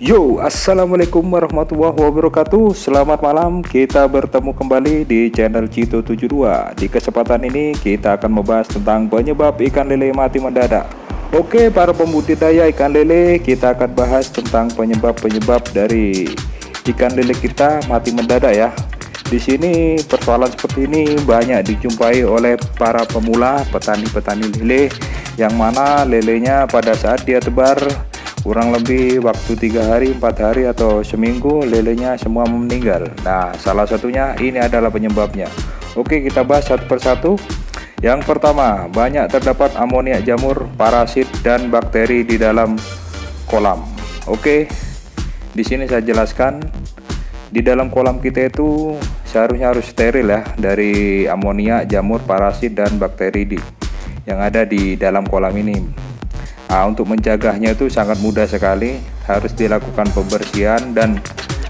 Yo, assalamualaikum warahmatullahi wabarakatuh. Selamat malam, kita bertemu kembali di channel Cito72. Di kesempatan ini kita akan membahas tentang penyebab ikan lele mati mendadak. Oke, para pembudidaya ikan lele, kita akan bahas tentang penyebab dari ikan lele kita mati mendadak ya. Di sini persoalan seperti ini banyak dijumpai oleh para pemula petani-petani lele, yang mana lelenya pada saat dia tebar kurang lebih waktu 3 hari, 4 hari atau seminggu lelenya semua meninggal. Nah, salah satunya ini adalah penyebabnya. Oke, kita bahas satu persatu. Yang pertama, banyak terdapat amoniak jamur, parasit dan bakteri di dalam kolam. Oke, di sini saya jelaskan. Di dalam kolam kita itu seharusnya harus steril ya dari amoniak, jamur, parasit dan bakteri yang ada di dalam kolam ini. Nah, untuk menjaganya itu sangat mudah sekali, harus dilakukan pembersihan dan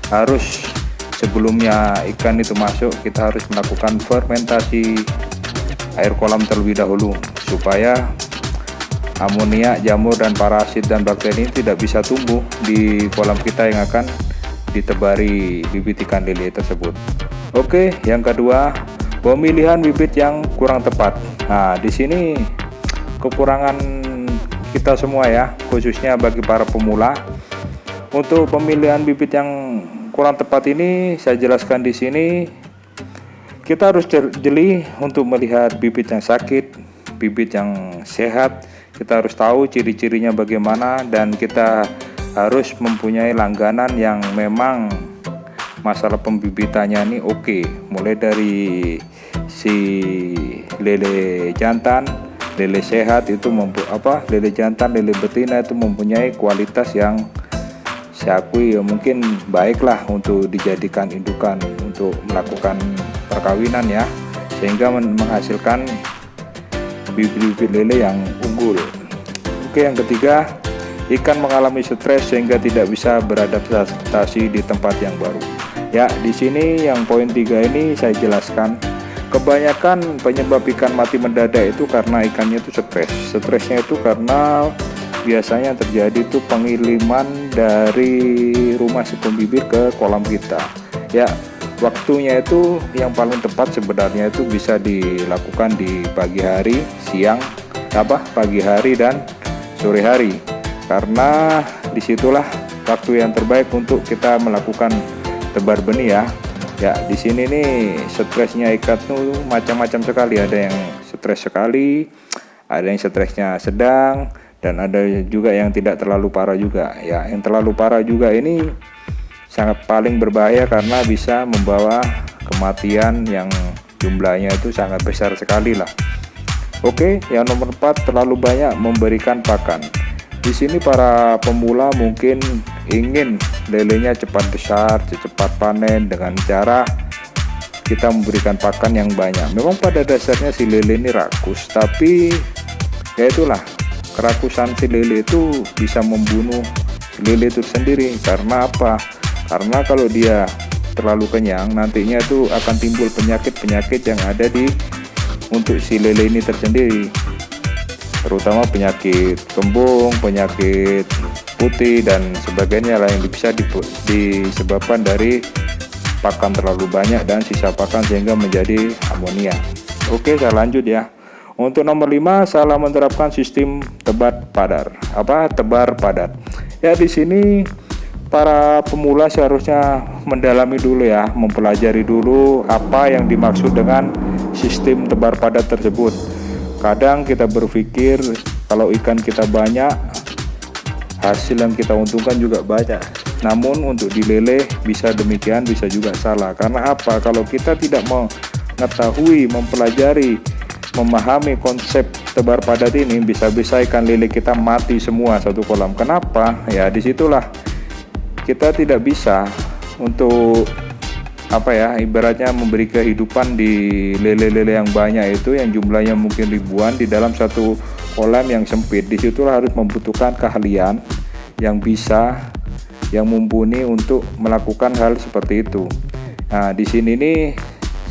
harus sebelumnya ikan itu masuk kita harus melakukan fermentasi air kolam terlebih dahulu supaya amoniak, jamur dan parasit dan bakteri ini tidak bisa tumbuh di kolam kita yang akan ditebari bibit ikan lele tersebut. Oke, yang kedua, pemilihan bibit yang kurang tepat. Nah, di sini kekurangan kita semua ya, khususnya bagi para pemula. Untuk pemilihan bibit yang kurang tepat ini saya jelaskan di sini. Kita harus jeli untuk melihat bibit yang sakit, bibit yang sehat. Kita harus tahu ciri-cirinya bagaimana dan kita harus mempunyai langganan yang memang masalah pembibitannya ini oke. Mulai dari si lele jantan, lele sehat itu lele jantan, lele betina itu mempunyai kualitas yang saya akui ya mungkin baiklah untuk dijadikan indukan untuk melakukan perkawinan ya, sehingga menghasilkan bibit-bibit lele yang unggul. Oke, yang ketiga, ikan mengalami stres sehingga tidak bisa beradaptasi di tempat yang baru. Ya, di sini yang poin 3 ini saya jelaskan. Kebanyakan penyebab ikan mati mendadak itu karena ikannya itu stres. Stresnya itu karena biasanya terjadi itu pengiriman dari rumah si pembibit ke kolam kita. Ya, waktunya itu yang paling tepat sebenarnya itu bisa dilakukan di pagi hari, siang, pagi hari dan sore hari. Karena disitulah waktu yang terbaik untuk kita melakukan tebar benih ya. Ya, di sini nih stresnya ikan tuh macam-macam sekali. Ada yang stres sekali, ada yang stresnya sedang, dan ada juga yang tidak terlalu parah juga. Ya, yang terlalu parah juga ini sangat paling berbahaya karena bisa membawa kematian yang jumlahnya itu sangat besar sekali lah. Oke, yang nomor 4, terlalu banyak memberikan pakan. Di sini para pemula mungkin ingin lelenya cepat besar, cepat panen dengan cara kita memberikan pakan yang banyak. Memang pada dasarnya si lele ini rakus, tapi ya itulah, kerakusan si lele itu bisa membunuh lele itu sendiri. Karena apa? Karena kalau dia terlalu kenyang, nantinya itu akan timbul penyakit-penyakit yang ada untuk si lele ini tersendiri, terutama penyakit kembung, penyakit putih dan sebagainya lah yang bisa disebabkan dari pakan terlalu banyak dan sisa pakan sehingga menjadi amonia. Oke, saya lanjut ya. Untuk nomor 5, salah menerapkan sistem tebar padat. Ya, di sini para pemula seharusnya mendalami dulu ya, mempelajari dulu apa yang dimaksud dengan sistem tebar padat tersebut. Kadang kita berpikir kalau ikan kita banyak, hasil yang kita untungkan juga banyak. Namun untuk di lele bisa demikian, bisa juga salah. Karena apa? Kalau kita tidak mengetahui, mempelajari, memahami konsep tebar padat ini, bisa-bisa ikan lele kita mati semua satu kolam. Kenapa? Ya disitulah kita tidak bisa untuk apa ya, ibaratnya memberi kehidupan di lele-lele yang banyak itu, yang jumlahnya mungkin ribuan di dalam satu kolam yang sempit. Disitulah harus membutuhkan keahlian yang bisa, yang mumpuni untuk melakukan hal seperti itu. Nah, di sini nih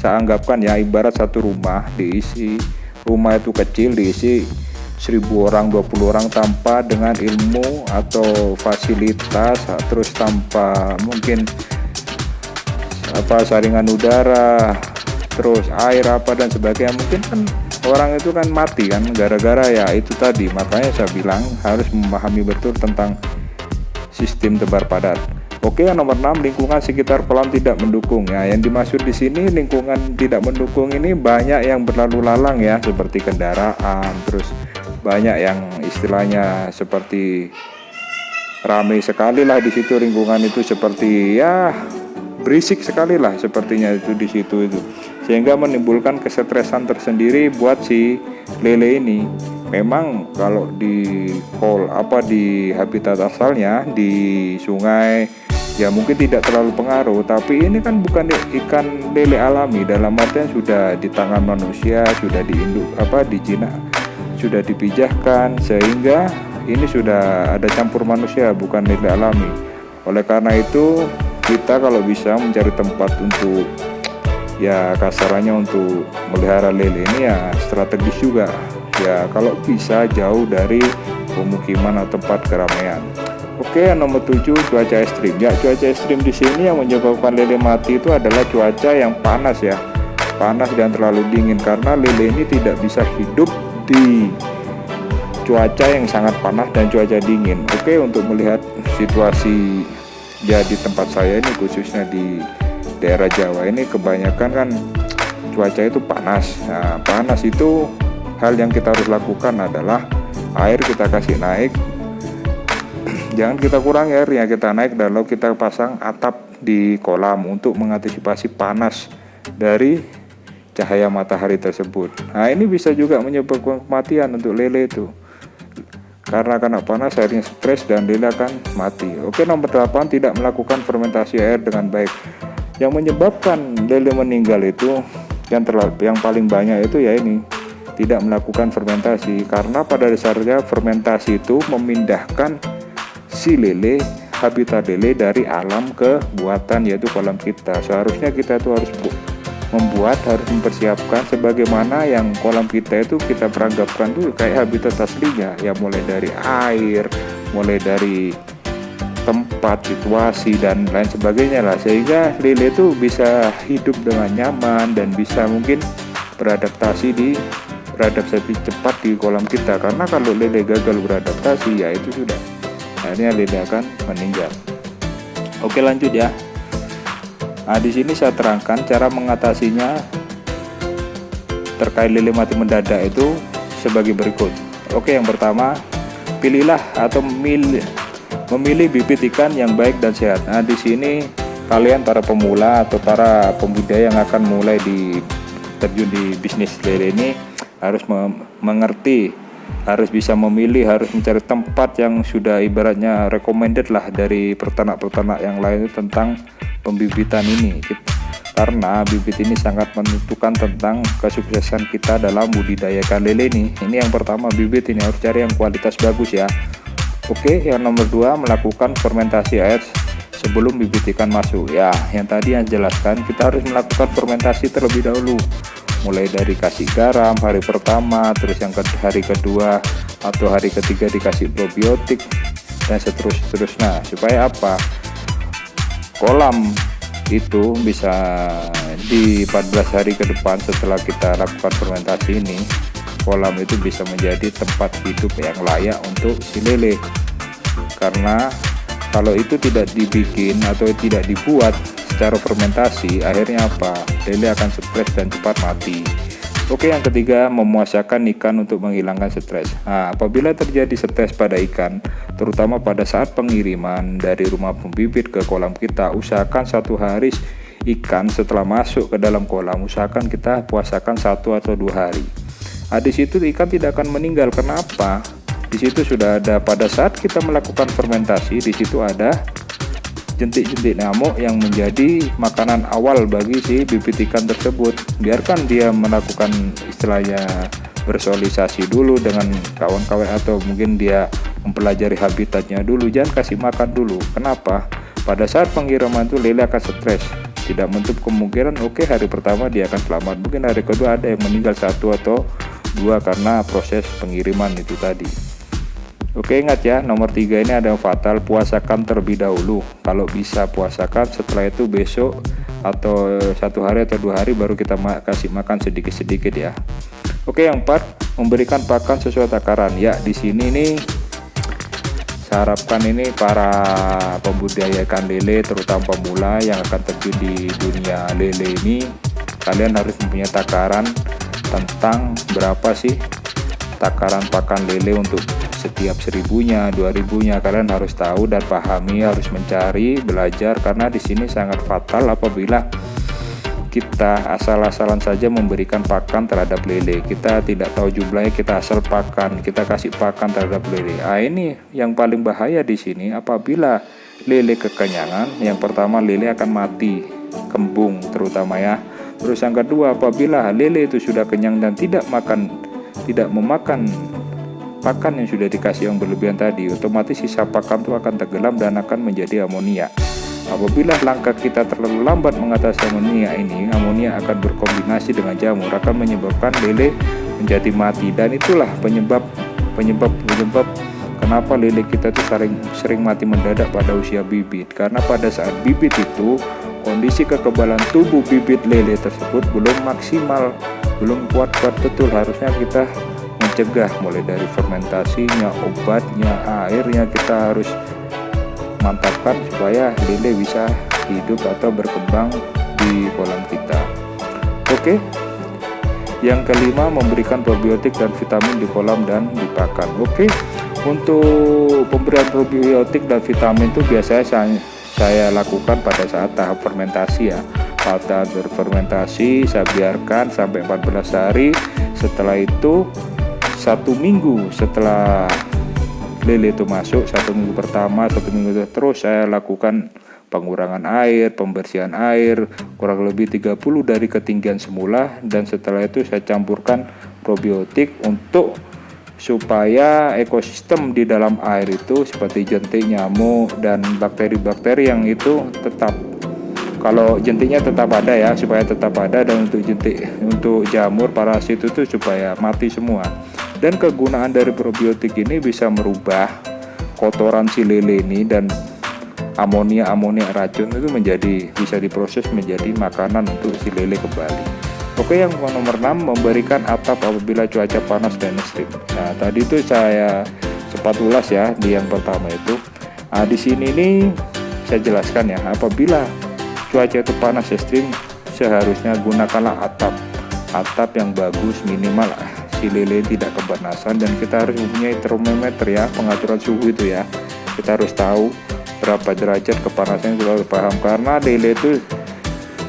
saya anggapkan ya, ibarat satu rumah diisi, rumah itu kecil diisi 1000 orang, 20 orang tanpa dengan ilmu atau fasilitas, terus tanpa mungkin apa saringan udara, terus air apa dan sebagainya, mungkin kan orang itu kan mati kan gara-gara ya itu tadi. Makanya saya bilang harus memahami betul tentang sistem tebar padat. Oke, yang nomor 6, lingkungan sekitar kolam tidak mendukung. Ya, yang dimaksud di sini lingkungan tidak mendukung ini banyak yang berlalu lalang ya, seperti kendaraan, terus banyak yang istilahnya seperti ramai sekali lah di situ, lingkungan itu seperti ya berisik sekali lah sepertinya itu di situ itu, sehingga menimbulkan kesetresan tersendiri buat si lele ini. Memang kalau di di habitat asalnya di sungai ya mungkin tidak terlalu pengaruh, tapi ini kan bukan ikan lele alami, dalam artian sudah di tangan manusia, sudah dijinak, sudah dipijahkan, sehingga ini sudah ada campur manusia, bukan lele alami. Oleh karena itu kita kalau bisa mencari tempat untuk ya kasarannya untuk melihara lele ini ya strategis juga ya, kalau bisa jauh dari pemukiman atau tempat keramaian. Oke, yang nomor 7, cuaca ekstrim. Ya, cuaca ekstrim di sini yang menyebabkan lele mati itu adalah cuaca yang panas ya, panas dan terlalu dingin, karena lele ini tidak bisa hidup di cuaca yang sangat panas dan cuaca dingin. Oke, untuk melihat situasi ya di tempat saya ini, khususnya di daerah Jawa ini, kebanyakan kan cuaca itu panas. Nah, panas itu hal yang kita harus lakukan adalah air kita kasih naik, jangan kita kurangi airnya, kita naik dan lalu kita pasang atap di kolam untuk mengantisipasi panas dari cahaya matahari tersebut. Nah, ini bisa juga menyebabkan kematian untuk lele itu, karena kena panas airnya stres dan lele akan mati. Oke, nomor 8, tidak melakukan fermentasi air dengan baik. Yang menyebabkan lele meninggal itu yang paling banyak itu ya ini, tidak melakukan fermentasi, karena pada dasarnya fermentasi itu memindahkan si lele, habitat lele dari alam ke buatan, yaitu kolam kita. Seharusnya kita itu harus harus mempersiapkan sebagaimana yang kolam kita itu kita peranggapkan tuh kayak habitat aslinya ya, mulai dari air, mulai dari tempat, situasi dan lain sebagainya lah, sehingga lele itu bisa hidup dengan nyaman dan bisa mungkin beradaptasi cepat di kolam kita. Karena kalau lele gagal beradaptasi ya itu sudah, akhirnya lele akan meninggal. Oke, lanjut ya. Nah, di sini saya terangkan cara mengatasinya terkait lele mati mendadak itu sebagai berikut. Oke, yang pertama, pilihlah atau memilih bibit ikan yang baik dan sehat. Nah, di sini kalian para pemula atau para pembudidaya yang akan mulai terjun di bisnis lele ini harus mengerti, harus bisa memilih, harus mencari tempat yang sudah ibaratnya recommended lah dari peternak-peternak yang lain tentang pembibitan ini, karena bibit ini sangat menentukan tentang kesuksesan kita dalam budidayakan lele ini. Ini yang pertama, bibit ini harus cari yang kualitas bagus ya. Oke, yang nomor 2, melakukan fermentasi air sebelum bibit ikan masuk. Ya, yang tadi yang jelaskan, kita harus melakukan fermentasi terlebih dahulu, mulai dari kasih garam hari pertama, terus yang hari kedua atau hari ketiga dikasih probiotik dan seterusnya, supaya apa, kolam itu bisa di 14 hari ke depan setelah kita lakukan fermentasi ini, kolam itu bisa menjadi tempat hidup yang layak untuk si lele. Karena kalau itu tidak dibikin atau tidak dibuat secara fermentasi, akhirnya apa, lele akan stres dan cepat mati. Oke, yang ketiga, memuasakan ikan untuk menghilangkan stres. Nah, apabila terjadi stres pada ikan, terutama pada saat pengiriman dari rumah pembibit ke kolam kita, usahakan 1 hari ikan setelah masuk ke dalam kolam, usahakan kita puasakan 1 atau 2 hari. Nah, di situ ikan tidak akan meninggal. Kenapa? Di situ sudah ada, pada saat kita melakukan fermentasi, di situ ada jentik-jentik nyamuk yang menjadi makanan awal bagi si bibit ikan tersebut. Biarkan dia melakukan istilahnya bersosialisasi dulu dengan kawan-kawan, atau mungkin dia mempelajari habitatnya dulu. Jangan kasih makan dulu. Kenapa? Pada saat pengiriman itu lele akan stres. Tidak menutup kemungkinan hari pertama dia akan selamat, mungkin hari kedua ada yang meninggal 1 atau 2 karena proses pengiriman itu tadi. Ingat ya, nomor 3 ini ada yang fatal, puasakan terlebih dahulu. Kalau bisa puasakan, setelah itu besok atau 1 hari atau 2 hari baru kita kasih makan sedikit-sedikit ya. Yang 4, memberikan pakan sesuai takaran. Ya, di sini nih saya harapkan ini para pembudidaya ikan lele, terutama pemula yang akan terjun di dunia lele ini, kalian harus mempunyai takaran tentang berapa sih takaran pakan lele untuk setiap 1000-nya, 2000-nya. Kalian harus tahu dan pahami, harus mencari, belajar, karena di sini sangat fatal apabila kita asal-asalan saja memberikan pakan terhadap lele. Kita tidak tahu jumlahnya, kita asal pakan, kita kasih pakan terhadap lele. Ini yang paling bahaya di sini. Apabila lele kekenyangan, yang pertama lele akan mati, kembung terutama ya. Terus yang kedua, apabila lele itu sudah kenyang dan tidak memakan pakan yang sudah dikasih yang berlebihan tadi, otomatis sisa pakan itu akan tenggelam dan akan menjadi amonia. Apabila langkah kita terlalu lambat mengatasi amonia ini, amonia akan berkombinasi dengan jamur, akan menyebabkan lele menjadi mati. Dan itulah penyebab kenapa lele kita tuh sering mati mendadak pada usia bibit. Karena pada saat bibit itu kondisi kekebalan tubuh bibit lele tersebut belum maksimal, belum kuat-kuat betul. Harusnya kita mencegah mulai dari fermentasinya, obatnya, airnya, kita harus mantapkan supaya lele bisa hidup atau berkembang di kolam kita. Yang kelima, memberikan probiotik dan vitamin di kolam dan di pakan. Untuk pemberian probiotik dan vitamin itu biasanya saya lakukan pada saat tahap fermentasi ya. Pada berfermentasi saya biarkan sampai 14 hari. Setelah itu 1 minggu setelah lele itu masuk, 1 minggu pertama, 1 minggu terus saya lakukan pengurangan air, pembersihan air kurang lebih 30 dari ketinggian semula, dan setelah itu saya campurkan probiotik untuk supaya ekosistem di dalam air itu seperti jentik, nyamuk, dan bakteri-bakteri yang itu tetap, kalau jentiknya tetap ada ya, supaya tetap ada, dan untuk jentik, untuk jamur, parasit itu supaya mati semua. Dan kegunaan dari probiotik ini bisa merubah kotoran si lele ini dan amonia racun itu bisa diproses menjadi makanan untuk si lele kembali. Yang nomor 6, memberikan atap apabila cuaca panas dan ekstrim. Nah, tadi itu saya sempat ulas ya di yang pertama itu. Di sini nih saya jelaskan ya, apabila cuaca itu panas ekstrim, seharusnya gunakanlah atap yang bagus, minimal si lele tidak kepanasan. Dan kita harus mempunyai termometer ya, pengaturan suhu itu ya. Kita harus tahu berapa derajat kepanasan, kita harus paham, karena lele itu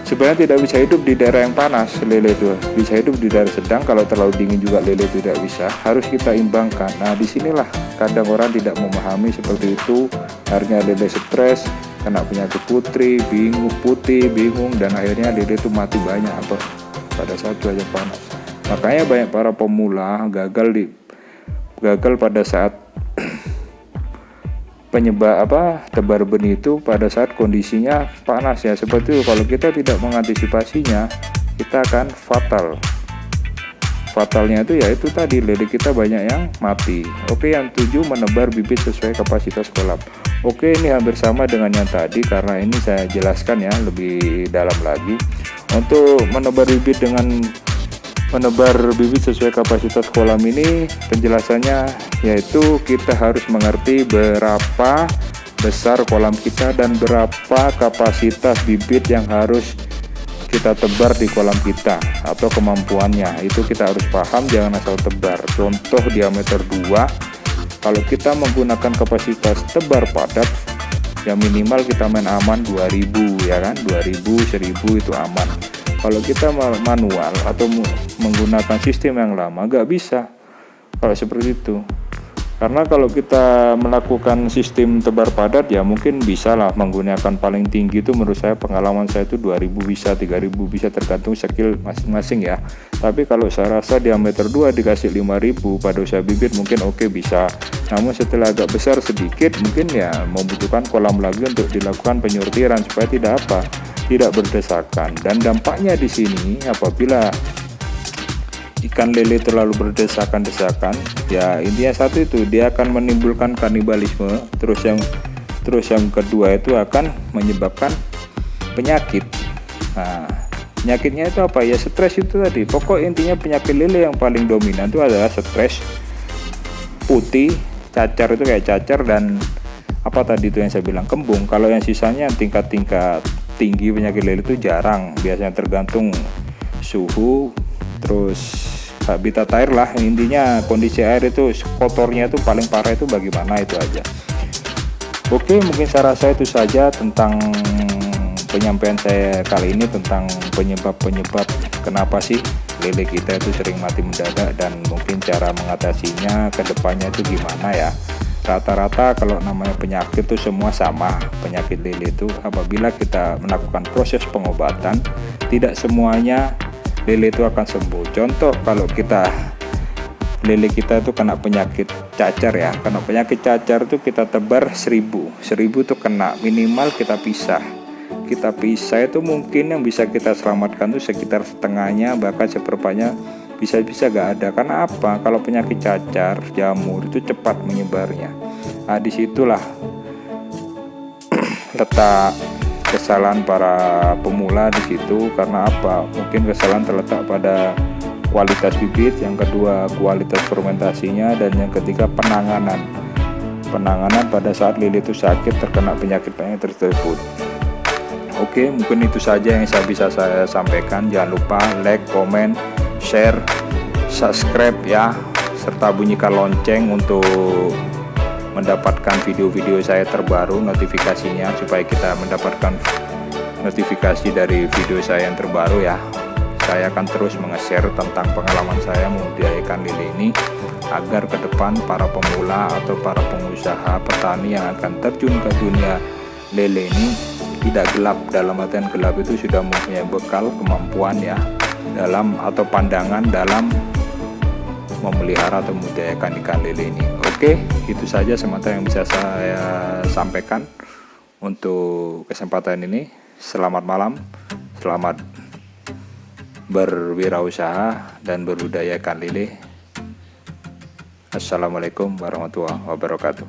sebenarnya tidak bisa hidup di daerah yang panas. Lele itu bisa hidup di daerah sedang, kalau terlalu dingin juga lele tidak bisa. Harus kita imbangkan. Nah, disinilah kadang orang tidak memahami seperti itu. Akhirnya lele stres, kena penyakit putih, bingung, dan akhirnya lele itu mati banyak pada saat cuaca panas. Makanya banyak para pemula gagal pada saat tebar benih itu pada saat kondisinya panas ya. Seperti itu, kalau kita tidak mengantisipasinya, kita akan fatalnya itu ya itu tadi, lele kita banyak yang mati. Yang 7, menebar bibit sesuai kapasitas kolam. Ini hampir sama dengan yang tadi, karena ini saya jelaskan ya lebih dalam lagi. Untuk menebar bibit sesuai kapasitas kolam ini, penjelasannya yaitu kita harus mengerti berapa besar kolam kita dan berapa kapasitas bibit yang harus kita tebar di kolam kita atau kemampuannya. Itu kita harus paham, jangan asal tebar. Contoh diameter 2, kalau kita menggunakan kapasitas tebar padat, yang minimal kita main aman 2000 ya kan, 2000, 1000 itu aman. Kalau kita manual atau menggunakan sistem yang lama, nggak bisa kalau seperti itu. Karena kalau kita melakukan sistem tebar padat ya mungkin bisa lah menggunakan paling tinggi itu, menurut saya pengalaman saya itu 2000 bisa, 3000 bisa, tergantung skill masing-masing ya. Tapi kalau saya rasa diameter 2 dikasih 5000 pada usaha bibit mungkin oke bisa. Namun setelah agak besar sedikit mungkin ya membutuhkan kolam lagi untuk dilakukan penyurtiran supaya tidak berdesakan. Dan dampaknya di sini apabila ikan lele terlalu berdesakan-desakan ya, intinya satu itu dia akan menimbulkan kanibalisme, terus yang kedua itu akan menyebabkan penyakit. Nah, penyakitnya itu apa ya, stres itu tadi. Pokok intinya penyakit lele yang paling dominan itu adalah stres, putih, cacar itu kayak cacar, dan apa tadi itu yang saya bilang, kembung. Kalau yang sisanya tingkat-tingkat tinggi penyakit lele itu jarang, biasanya tergantung suhu, terus habitat air lah. Intinya kondisi air itu kotornya itu paling parah itu bagaimana, itu aja. Oke, mungkin saya rasa itu saja tentang penyampaian saya kali ini tentang penyebab-penyebab kenapa sih lele kita itu sering mati mendadak, dan mungkin cara mengatasinya ke depannya itu gimana ya. Rata-rata kalau namanya penyakit itu semua sama. Penyakit lele itu apabila kita melakukan proses pengobatan, tidak semuanya lele itu akan sembuh. Contoh, kalau lele kita itu kena penyakit cacar ya, kena penyakit cacar itu kita tebar 1000 itu kena, minimal kita pisah itu mungkin yang bisa kita selamatkan itu sekitar setengahnya, bahkan seperempatnya bisa gak ada. Karena apa? Kalau penyakit cacar jamur itu cepat menyebarnya. Nah, disitulah letak kesalahan para pemula di situ. Karena apa? Mungkin kesalahan terletak pada kualitas bibit, yang kedua kualitas fermentasinya, dan yang ketiga penanganan pada saat lele itu sakit terkena penyakit tersebut. Oke, mungkin itu saja yang bisa saya sampaikan. Jangan lupa like, comment, share, subscribe ya, serta bunyikan lonceng untuk mendapatkan video-video saya terbaru, notifikasinya, supaya kita mendapatkan notifikasi dari video saya yang terbaru ya. Saya akan terus menge-share tentang pengalaman saya membudidayakan lele ini, agar ke depan para pemula atau para pengusaha petani yang akan terjun ke dunia lele ini tidak gelap. Dalam artian gelap itu sudah mempunyai bekal kemampuan ya dalam atau pandangan dalam memelihara atau membudidayakan ikan lele ini. Oke, itu saja sementara yang bisa saya sampaikan untuk kesempatan ini. Selamat malam, selamat berwirausaha dan berbudidayakan lele. Assalamualaikum warahmatullahi wabarakatuh.